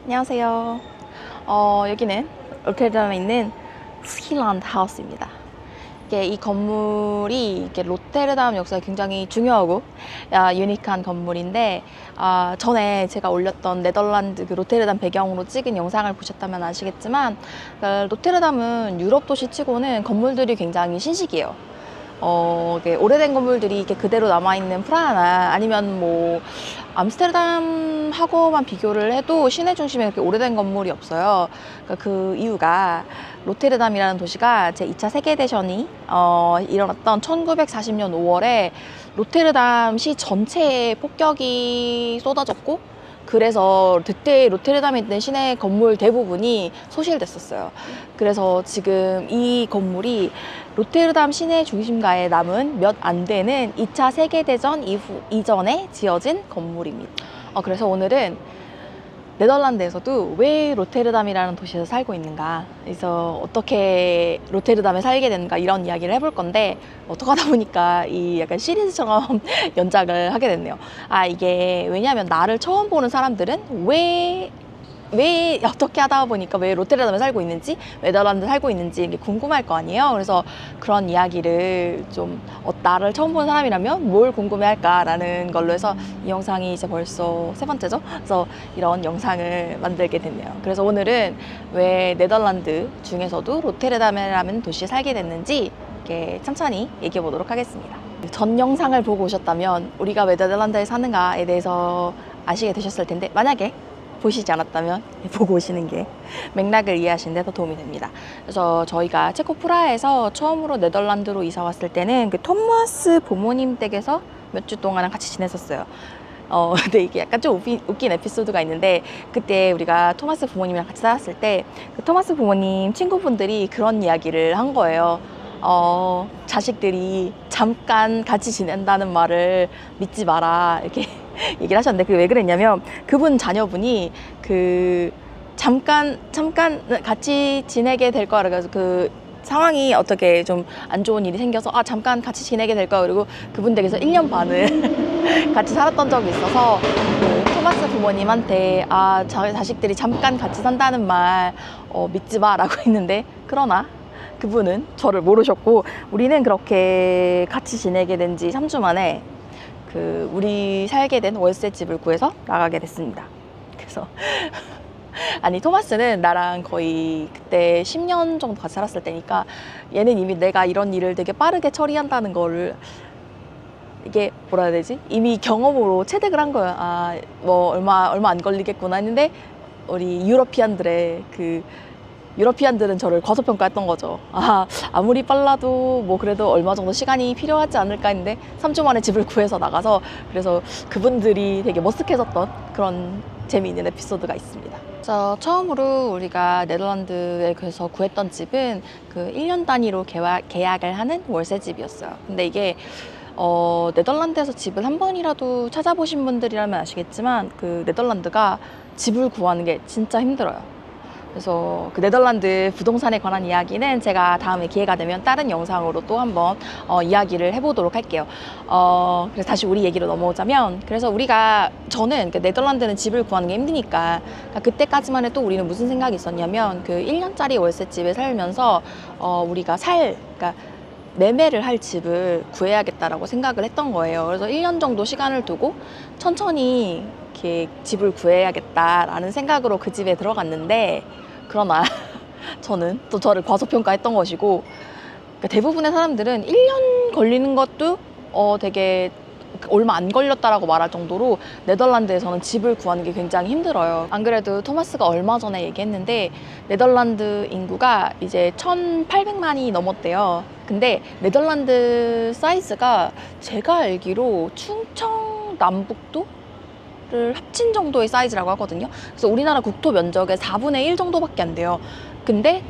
안녕하세요. 여기는 로테르담에 있는 스킬란드 하우스입니다. 이 건물이 로테르담 역사에 굉장히 중요하고 유니크한 건물인데, 전에 제가 올렸던 네덜란드 로테르담 배경으로 찍은 영상을 보셨다면 아시겠지만, 로테르담은 유럽 도시 치고는 건물들이 굉장히 신식이에요. 오래된 건물들이 이렇게 그대로 남아있는 프라하나 아니면 뭐 암스테르담하고만 비교를 해도 시내 중심에 그렇게 오래된 건물이 없어요. 그 이유가 로테르담이라는 도시가 제2차 세계대전이 일어났던 1940년 5월에 로테르담 시 전체에 폭격이 쏟아졌고, 그래서 그때 로테르담에 있는 시내 건물 대부분이 소실됐었어요. 그래서 지금 이 건물이 로테르담 시내 중심가에 남은 몇 안 되는 2차 세계대전 이전에 지어진 건물입니다. 그래서 오늘은 네덜란드에서도 왜 로테르담이라는 도시에서 살고 있는가, 그래서 어떻게 로테르담에 살게 됐는가, 이런 이야기를 해볼 건데, 어떡하다 보니까 이 약간 시리즈처럼 연작을 하게 됐네요. 이게 왜냐하면 나를 처음 보는 사람들은 왜 어떻게 하다 보니까 왜 로테르담에 살고 있는지, 네덜란드에 살고 있는지 이게 궁금할 거 아니에요. 그래서 그런 이야기를 좀 나를 처음 본 사람이라면 뭘 궁금해할까라는 걸로 해서 이 영상이 이제 벌써 세 번째죠. 그래서 이런 영상을 만들게 됐네요. 그래서 오늘은 왜 네덜란드 중에서도 로테르담이라는 도시에 살게 됐는지 이렇게 천천히 얘기해 보도록 하겠습니다. 전 영상을 보고 오셨다면 우리가 왜 네덜란드에 사는가에 대해서 아시게 되셨을 텐데, 만약에 보시지 않았다면 보고 오시는 게 맥락을 이해하시는 데 더 도움이 됩니다. 그래서 저희가 체코 프라하에서 처음으로 네덜란드로 이사 왔을 때는 그 토마스 부모님 댁에서 몇 주 동안 같이 지냈었어요. 근데 이게 약간 좀 웃긴 에피소드가 있는데, 그때 우리가 토마스 부모님이랑 같이 살았을 때 그 토마스 부모님 친구분들이 그런 이야기를 한 거예요. 자식들이 잠깐 같이 지낸다는 말을 믿지 마라, 이렇게 얘기를 하셨는데, 그게 왜 그랬냐면 그분 자녀분이 잠깐 같이 지내게 될 거야. 그래서 그 상황이 어떻게 좀 안 좋은 일이 생겨서 잠깐 같이 지내게 될 거야. 그리고 그분 댁에서 1년 반을 같이 살았던 적이 있어서 그 토마스 부모님한테 자식들이 잠깐 같이 산다는 말 믿지 마라고 했는데, 그러나 그분은 저를 모르셨고, 우리는 그렇게 같이 지내게 된 지 3주 만에 우리 살게 된 월세 집을 구해서 나가게 됐습니다. 그래서 아니, 토마스는 나랑 거의 그때 10년 정도 같이 살았을 때니까, 얘는 이미 내가 이런 일을 되게 빠르게 처리한다는 거를, 이게 뭐라 해야 되지? 이미 경험으로 체득을 한 거야. 뭐 얼마 안 걸리겠구나 했는데, 우리 유러피안들은 저를 과소평가했던 거죠. 아무리 빨라도 뭐 그래도 얼마 정도 시간이 필요하지 않을까 했는데 3주 만에 집을 구해서 나가서, 그래서 그분들이 되게 머쓱해졌던 그런 재미있는 에피소드가 있습니다. 그래서 처음으로 우리가 네덜란드에서 구했던 집은 그 1년 단위로 계약을 하는 월세 집이었어요. 근데 이게 네덜란드에서 집을 한 번이라도 찾아보신 분들이라면 아시겠지만, 그 네덜란드가 집을 구하는 게 진짜 힘들어요. 그래서 그 네덜란드 부동산에 관한 이야기는 제가 다음에 기회가 되면 다른 영상으로 또 한번 이야기를 해보도록 할게요. 그래서 다시 우리 얘기로 넘어오자면, 그래서 저는 네덜란드는 집을 구하는 게 힘드니까, 그때까지만 해도 우리는 무슨 생각이 있었냐면, 그 1년짜리 월세집에 살면서 우리가 그러니까 매매를 할 집을 구해야겠다라고 생각을 했던 거예요. 그래서 1년 정도 시간을 두고 천천히 이렇게 집을 구해야겠다라는 생각으로 그 집에 들어갔는데, 그러나 저는 또 저를 과소평가했던 것이고, 그러니까 대부분의 사람들은 1년 걸리는 것도 되게 얼마 안 걸렸다라고 말할 정도로 네덜란드에서는 집을 구하는 게 굉장히 힘들어요. 안 그래도 토마스가 얼마 전에 얘기했는데, 네덜란드 인구가 이제 1,800만이 넘었대요. 근데 네덜란드 사이즈가 제가 알기로 충청 남북도 를 합친 정도의 사이즈라고 하거든요. 그래서 우리나라 국토 면적의 4분의 1 정도밖에 안 돼요. 근데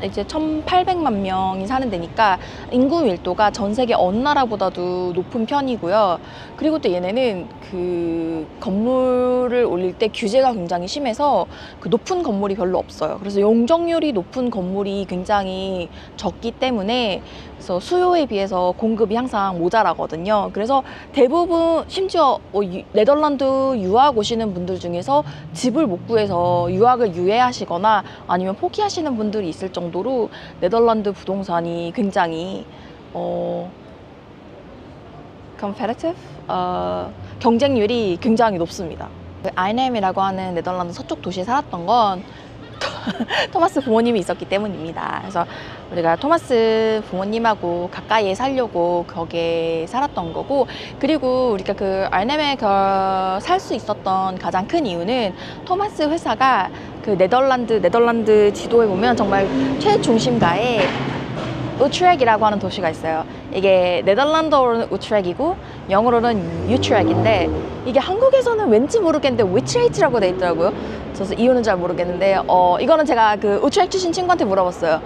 이제 1,800만 명이 사는 데니까 인구 밀도가 전 세계 어느 나라보다도 높은 편이고요. 그리고 또 얘네는 그 건물을 올릴 때 규제가 굉장히 심해서 그 높은 건물이 별로 없어요. 그래서 용적률이 높은 건물이 굉장히 적기 때문에 그래서 수요에 비해서 공급이 항상 모자라거든요. 그래서 대부분 심지어 네덜란드 유학 오시는 분들 중에서 집을 못 구해서 유학을 유예하시거나 아니면 포기하시는 분들이 있을 정도로 네덜란드 부동산이 굉장히 competitive? 경쟁률이 굉장히 높습니다. 아이넴이라고 하는 네덜란드 서쪽 도시에 살았던 건 토마스 부모님이 있었기 때문입니다. 그래서 우리가 토마스 부모님하고 가까이에 살려고 거기에 살았던 거고, 그리고 우리가 그 아이넴에 살 수 있었던 가장 큰 이유는 토마스 회사가 그 네덜란드 지도에 보면 정말 최중심가에 우트렉이라고 하는 도시가 있어요. 이게 네덜란드어로는 우트렉이고 영어로는 유트렉인데, 이게 한국에서는 왠지 모르겠는데 위트레이트라고 돼 있더라고요. 그래서 이유는 잘 모르겠는데 이거는 제가 그 우트렉 출신 친구한테 물어봤어요.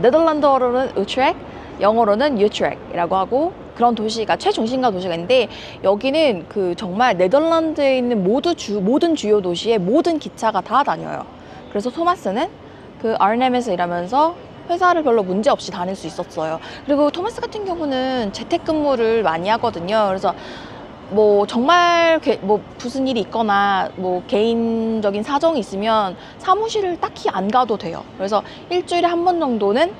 네덜란드어로는 우트렉, 영어로는 유트렉이라고 하고, 그런 도시가 최중심가 도시가 있는데, 여기는 그 정말 네덜란드에 있는 모든 주요 도시에 모든 기차가 다 다녀요. 그래서 토마스는 그 아르넴에서 일하면서 회사를 별로 문제 없이 다닐 수 있었어요. 그리고 토마스 같은 경우는 재택근무를 많이 하거든요. 그래서 뭐 정말 뭐 무슨 일이 있거나 뭐 개인적인 사정이 있으면 사무실을 딱히 안 가도 돼요. 그래서 일주일에 한 번 정도는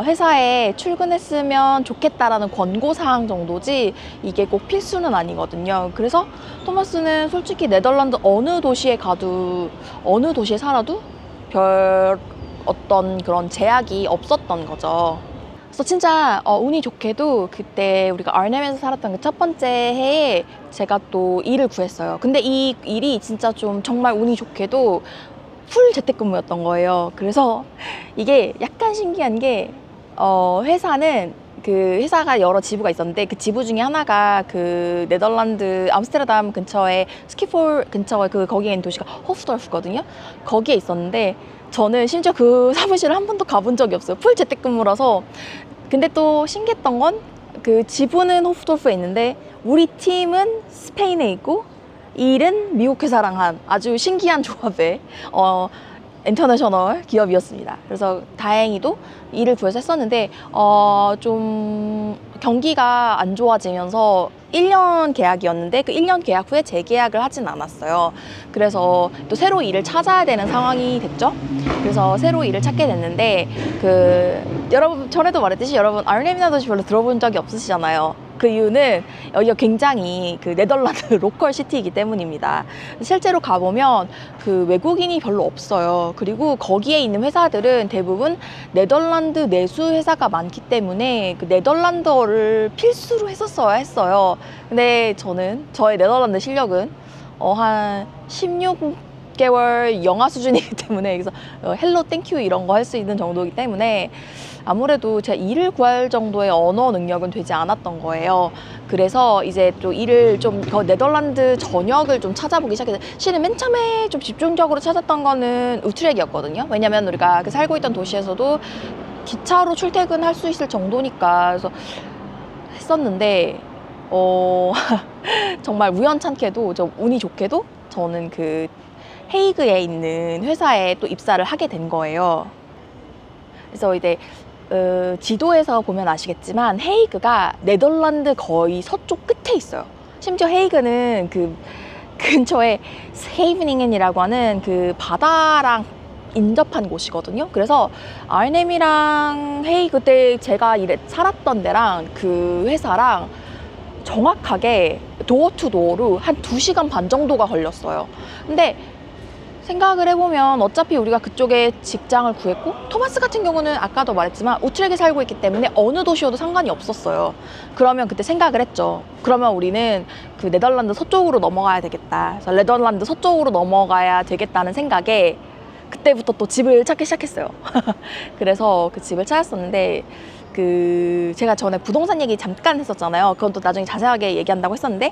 회사에 출근했으면 좋겠다라는 권고사항 정도지 이게 꼭 필수는 아니거든요. 그래서 토마스는 솔직히 네덜란드 어느 도시에 가도, 어느 도시에 살아도 별 어떤 그런 제약이 없었던 거죠. 그래서 진짜 운이 좋게도 그때 우리가 아르넴에서 살았던 그 첫 번째 해에 제가 또 일을 구했어요. 근데 이 일이 진짜 좀 정말 운이 좋게도 풀 재택근무였던 거예요. 그래서 이게 약간 신기한 게 회사는 그 회사가 여러 지부가 있었는데, 그 지부 중에 하나가 그 네덜란드 암스테르담 근처에 스키폴 근처에 거기에 있는 도시가 호프돌프거든요. 거기에 있었는데 저는 심지어 그 사무실을 한 번도 가본 적이 없어요. 풀 재택근무라서. 근데 또 신기했던 건 그 지부는 호프돌프에 있는데 우리 팀은 스페인에 있고 일은 미국 회사랑 한 아주 신기한 조합의 인터내셔널 기업이었습니다. 그래서 다행히도 일을 구해서 했었는데 좀 경기가 안 좋아지면서 1년 계약이었는데 그 1년 계약 후에 재계약을 하진 않았어요. 그래서 또 새로 일을 찾아야 되는 상황이 됐죠. 그래서 새로 일을 찾게 됐는데, 여러분 전에도 말했듯이 여러분 아르넴이라는 도시 별로 들어본 적이 없으시잖아요. 그 이유는 여기가 굉장히 그 네덜란드 로컬 시티이기 때문입니다. 실제로 가보면 그 외국인이 별로 없어요. 그리고 거기에 있는 회사들은 대부분 네덜란드 내수 회사가 많기 때문에 그 네덜란드어를 필수로 했었어야 했어요. 근데 저의 네덜란드 실력은 한 16개월 영어 수준이기 때문에, 그래서 헬로 땡큐 이런 거 할 수 있는 정도이기 때문에 아무래도 제가 일을 구할 정도의 언어 능력은 되지 않았던 거예요. 그래서 이제 또 일을 좀 네덜란드 전역을 좀 찾아보기 시작해서, 실은 맨 처음에 좀 집중적으로 찾았던 거는 우트렉이었거든요. 왜냐면 우리가 그 살고 있던 도시에서도 기차로 출퇴근할 수 있을 정도니까. 그래서 했었는데 정말 우연찮게도, 운이 좋게도 저는 그 헤이그에 있는 회사에 또 입사를 하게 된 거예요. 그래서 이제 지도에서 보면 아시겠지만 헤이그가 네덜란드 거의 서쪽 끝에 있어요. 심지어 헤이그는 그 근처에 스헤이브닝엔이라고 하는 그 바다랑 인접한 곳이거든요. 그래서 아르넴이랑 헤이그 때 제가 살았던 데랑 그 회사랑 정확하게 도어 투 도어로 한 2시간 반 정도가 걸렸어요. 근데 생각을 해보면 어차피 우리가 그쪽에 직장을 구했고, 토마스 같은 경우는 아까도 말했지만 우트렉에 살고 있기 때문에 어느 도시여도 상관이 없었어요. 그러면 그때 생각을 했죠. 그러면 우리는 그 네덜란드 서쪽으로 넘어가야 되겠다. 그래서 네덜란드 서쪽으로 넘어가야 되겠다는 생각에 그때부터 또 집을 찾기 시작했어요. 그래서 그 집을 찾았었는데, 제가 전에 부동산 얘기 잠깐 했었잖아요. 그건 또 나중에 자세하게 얘기한다고 했었는데,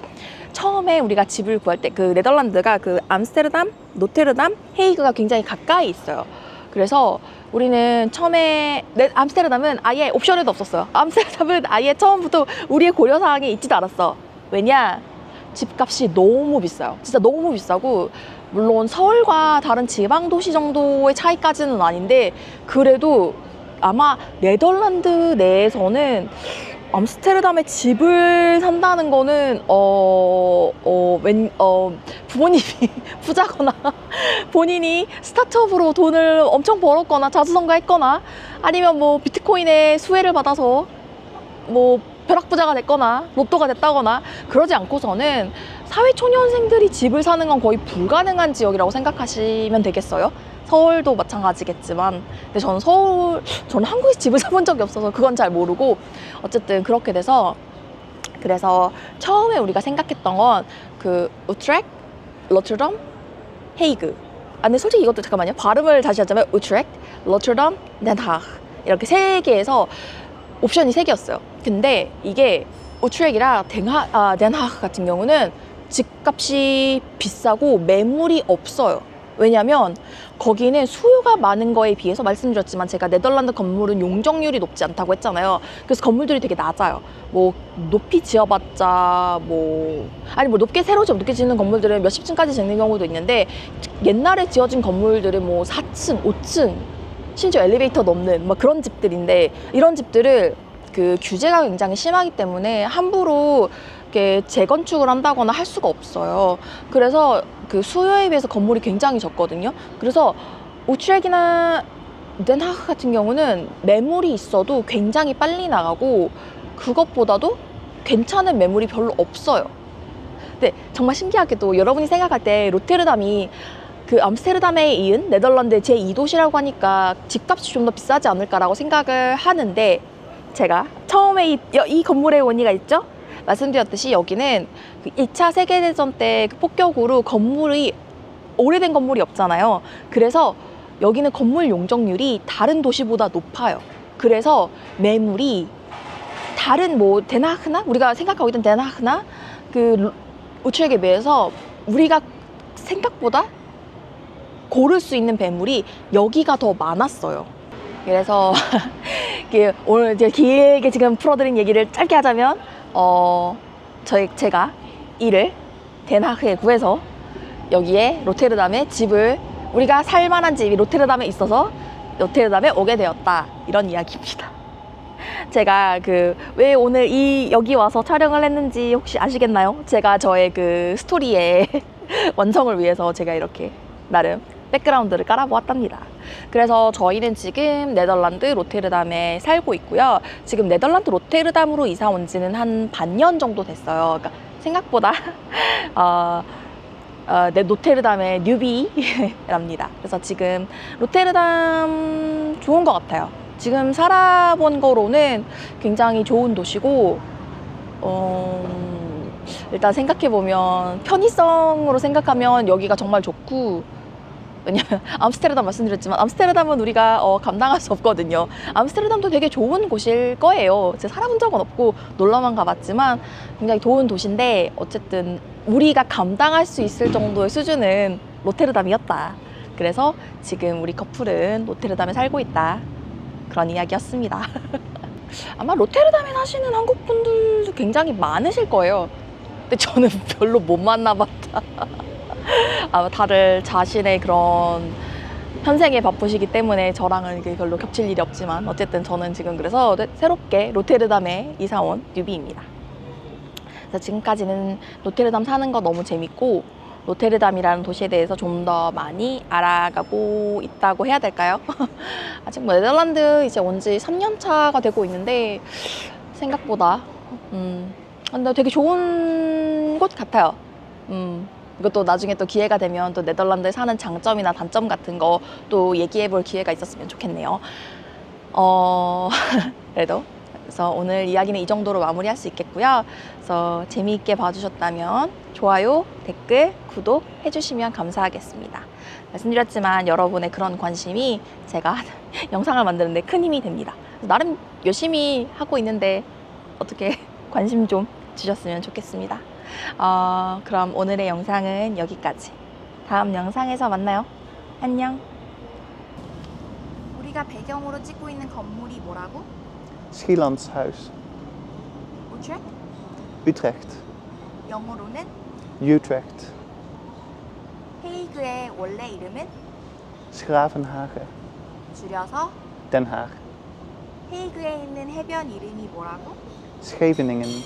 처음에 우리가 집을 구할 때 그 네덜란드가 그 암스테르담, 노테르담, 헤이그가 굉장히 가까이 있어요. 그래서 우리는 처음에 암스테르담은 아예 옵션에도 없었어요. 암스테르담은 아예 처음부터 우리의 고려사항에 있지도 않았어. 왜냐? 집값이 너무 비싸요. 진짜 너무 비싸고, 물론 서울과 다른 지방 도시 정도의 차이까지는 아닌데 그래도 아마 네덜란드 내에서는 암스테르담에 집을 산다는 거는 부모님이 부자거나 본인이 스타트업으로 돈을 엄청 벌었거나 자수성가했거나 아니면 뭐 비트코인의 수혜를 받아서 뭐 벼락부자가 됐거나 로또가 됐다거나 그러지 않고서는 사회초년생들이 집을 사는 건 거의 불가능한 지역이라고 생각하시면 되겠어요. 서울도 마찬가지겠지만, 근데 저는 한국에서 집을 사본 적이 없어서 그건 잘 모르고, 어쨌든 그렇게 돼서, 그래서 처음에 우리가 생각했던 건 그 우트렉, 로터담, 헤이그. 아, 근데 솔직히 이것도 잠깐만요. 발음을 다시 하자면 우트렉, 로터담, 덴하흐 이렇게 세 개에서 옵션이 세 개였어요. 근데 이게 우트렉이랑 덴하흐 같은 경우는 집값이 비싸고 매물이 없어요. 왜냐면 거기는 수요가 많은 거에 비해서 말씀드렸지만 제가 네덜란드 건물은 용적률이 높지 않다고 했잖아요. 그래서 건물들이 되게 낮아요. 뭐 높이 지어봤자 높게 새로 높게 짓는 건물들은 몇십 층까지 짓는 경우도 있는데 옛날에 지어진 건물들은 뭐 4층, 5층 심지어 엘리베이터도 없는 막 그런 집들인데 이런 집들을 그 규제가 굉장히 심하기 때문에 함부로 이렇게 재건축을 한다거나 할 수가 없어요. 그래서 그 수요에 비해서 건물이 굉장히 적거든요. 그래서 우트렉이나 덴하흐 같은 경우는 매물이 있어도 굉장히 빨리 나가고 그것보다도 괜찮은 매물이 별로 없어요. 근데 정말 신기하게도 여러분이 생각할 때 로테르담이 그 암스테르담에 이은 네덜란드의 제2도시라고 하니까 집값이 좀 더 비싸지 않을까라고 생각을 하는데 제가 처음에 이 건물의 원리가 있죠? 말씀드렸듯이 여기는 그 2차 세계대전 때 그 폭격으로 오래된 건물이 없잖아요. 그래서 여기는 건물 용적률이 다른 도시보다 높아요. 그래서 매물이 다른 데나흐나 우리가 생각하고 있던 데나흐나 그 우트렉에 비해서 우리가 생각보다 고를 수 있는 매물이 여기가 더 많았어요. 그래서 오늘 제가 길게 지금 풀어드린 얘기를 짧게 하자면 제가 일을 덴하흐에 구해서 여기에 로테르담에 집을 우리가 살만한 집이 로테르담에 있어서 로테르담에 오게 되었다 이런 이야기입니다. 제가 왜 오늘 여기 와서 촬영을 했는지 혹시 아시겠나요? 제가 저의 그 스토리의 완성을 위해서 제가 이렇게 나름 백그라운드를 깔아보았답니다. 그래서 저희는 지금 네덜란드 로테르담에 살고 있고요. 지금 네덜란드 로테르담으로 이사 온 지는 한 반년 정도 됐어요. 그러니까 생각보다 로테르담의 뉴비랍니다. 그래서 지금 로테르담 좋은 것 같아요. 지금 살아본 거로는 굉장히 좋은 도시고 일단 생각해보면 편의성으로 생각하면 여기가 정말 좋고 왜냐면 암스테르담 말씀드렸지만 암스테르담은 우리가 감당할 수 없거든요. 암스테르담도 되게 좋은 곳일 거예요. 제가 살아본 적은 없고 놀러만 가봤지만 굉장히 좋은 도시인데 어쨌든 우리가 감당할 수 있을 정도의 수준은 로테르담이었다. 그래서 지금 우리 커플은 로테르담에 살고 있다. 그런 이야기였습니다. 아마 로테르담에 사시는 한국 분들도 굉장히 많으실 거예요. 근데 저는 별로 못 만나봤다. 아마 다들 자신의 그런 현생에 바쁘시기 때문에 저랑은 이게 별로 겹칠 일이 없지만 어쨌든 저는 지금 그래서 새롭게 로테르담에 이사 온 뉴비입니다. 그래서 지금까지는 로테르담 사는 거 너무 재밌고 로테르담이라는 도시에 대해서 좀 더 많이 알아가고 있다고 해야 될까요? 아직 네덜란드 이제 온 지 3년 차가 되고 있는데 생각보다 근데 되게 좋은 곳 같아요. 이것도 나중에 또 기회가 되면 또 네덜란드에 사는 장점이나 단점 같은 거 또 얘기해 볼 기회가 있었으면 좋겠네요. 그래서 오늘 이야기는 이 정도로 마무리할 수 있겠고요. 그래서 재미있게 봐주셨다면 좋아요, 댓글, 구독 해주시면 감사하겠습니다. 말씀드렸지만 여러분의 그런 관심이 제가 영상을 만드는데 큰 힘이 됩니다. 나름 열심히 하고 있는데 어떻게 관심 좀 주셨으면 좋겠습니다. 그럼 오늘의 영상은 여기까지. 다음 영상에서 만나요. 안녕. 우리가 배경으로 찍고 있는 건물이 뭐라고? Schielandshuis. 우트렉? Utrecht. 영어로는 Utrecht. 헤이그의 원래 이름은? Schravenhagen. 줄여서 Den Haag. 헤이그에 있는 해변 이름이 뭐라고? Scheveningen.